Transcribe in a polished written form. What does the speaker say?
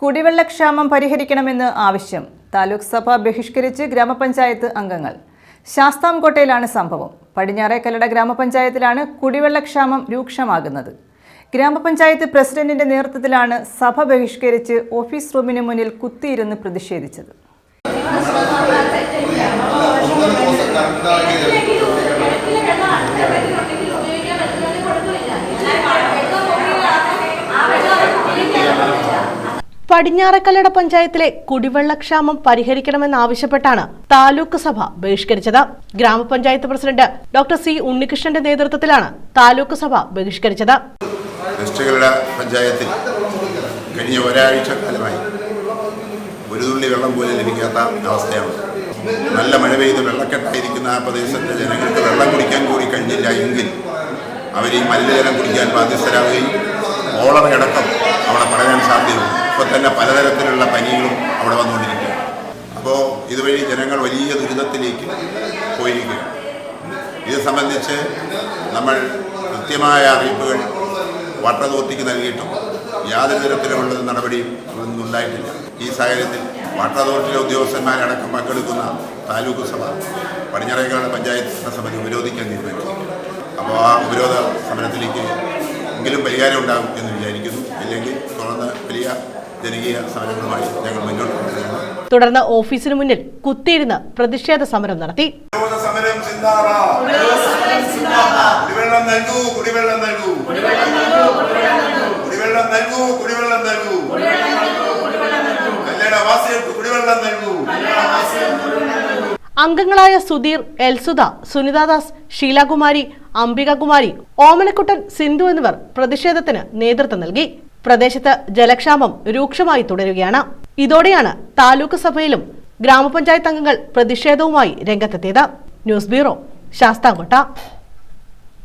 കുടിവെള്ളക്ഷാമം പരിഹരിക്കണമെന്ന് ആവശ്യം. താലൂക്ക് സഭ ബഹിഷ്കരിച്ച് ഗ്രാമപഞ്ചായത്ത് അംഗങ്ങൾ. ശാസ്താംകോട്ടയിലാണ് സംഭവം. പടിഞ്ഞാറേക്കല്ലട ഗ്രാമപഞ്ചായത്തിലാണ് കുടിവെള്ളക്ഷാമം രൂക്ഷമാകുന്നത്. ഗ്രാമപഞ്ചായത്ത് പ്രസിഡന്റിന്റെ നേതൃത്വത്തിലാണ് സഭ ബഹിഷ്കരിച്ച് ഓഫീസ് റൂമിന് മുന്നിൽ കുത്തിയിരുന്ന് പ്രതിഷേധിച്ചത്. പടിഞ്ഞാറേക്കല്ലട പഞ്ചായത്തിലെ കുടിവെള്ളക്ഷാമം പരിഹരിക്കണമെന്നാവശ്യപ്പെട്ടാണ് താലൂക്ക് സഭ ബഹിഷ്കരിച്ചത്. ഗ്രാമപഞ്ചായത്ത് പ്രസിഡന്റ് ഡോക്ടർ സി ഉണ്ണികൃഷ്ണന്റെ നേതൃത്വത്തിലാണ് താലൂക്ക് സഭ ബഹിഷ്കരിച്ചത്. പഞ്ചായത്തിൽ കഴിഞ്ഞ ഒരാഴ്ച കാലമായി ഒരു തുള്ളി വെള്ളം പോലും ലഭിക്കാത്ത അവസ്ഥയാണ്. നല്ല മഴ പെയ്ത് വെള്ളക്കെട്ടായിരിക്കുന്ന ആ പ്രദേശത്തെ ജനങ്ങൾക്ക് വെള്ളം കുടിക്കാൻ കൂടി കഴിഞ്ഞില്ല എങ്കിൽ അവർ ഈ മലിനജലം കുടിക്കാൻ ബാധ്യസ്ഥരാകുകയും കോളറയടക്കം അവിടെ പടരാൻ സാധ്യതയുണ്ട്. ഇപ്പോൾ തന്നെ പലതരത്തിലുള്ള പനികളും അവിടെ വന്നുകൊണ്ടിരിക്കുക. അപ്പോൾ ഇതുവഴി ജനങ്ങൾ വലിയ ദുരിതത്തിലേക്ക് പോയിരിക്കുകയാണ്. ഇത് സംബന്ധിച്ച് നമ്മൾ കൃത്യമായ അറിയിപ്പുകൾ വാട്ടർ അതോറിറ്റിക്ക് നൽകിയിട്ടും യാതൊരു തരത്തിലുമുള്ള നടപടിയും ഒന്നും ഉണ്ടായിട്ടില്ല. ഈ സാഹചര്യത്തിൽ വാട്ടർ അതോറിറ്റിയിലെ ഉദ്യോഗസ്ഥന്മാരടക്കം പങ്കെടുക്കുന്ന താലൂക്ക് സഭ പടിഞ്ഞാറേക്കല്ലട പഞ്ചായത്ത് സമിതി ഉപരോധിക്കാൻ തീരുമാനിച്ചു. അപ്പോൾ ആ ഉപരോധ സമരത്തിലേക്ക് എങ്കിലും പരിഹാരം ഉണ്ടാകും എന്ന് വിചാരിക്കുന്നു. ഇല്ലെങ്കിൽ തുടർന്ന് വലിയ ജനകീയ സമരങ്ങളുമായി ഞങ്ങൾ മുന്നോട്ട് പോകുന്നു. തുടർന്ന് ഓഫീസിന് മുന്നിൽ കുത്തിയിരുന്ന് പ്രതിഷേധ സമരം നടത്തി. അംഗങ്ങളായ സുധീർ, എൽസുധ, സുനിതാദാസ്, ഷീലാകുമാരി, അംബികകുമാരി, ഓമനക്കുട്ടൻ, സിന്ധു എന്നിവർ പ്രതിഷേധത്തിന് നേതൃത്വം നൽകി. പ്രദേശത്ത് ജലക്ഷാമം രൂക്ഷമായി തുടരുകയാണ്. ഇതോടെയാണ് താലൂക്ക് സഭയിലും ഗ്രാമപഞ്ചായത്ത് അംഗങ്ങൾ പ്രതിഷേധവുമായി രംഗത്തെത്തിയത്. News bureau, Sasthamkotta.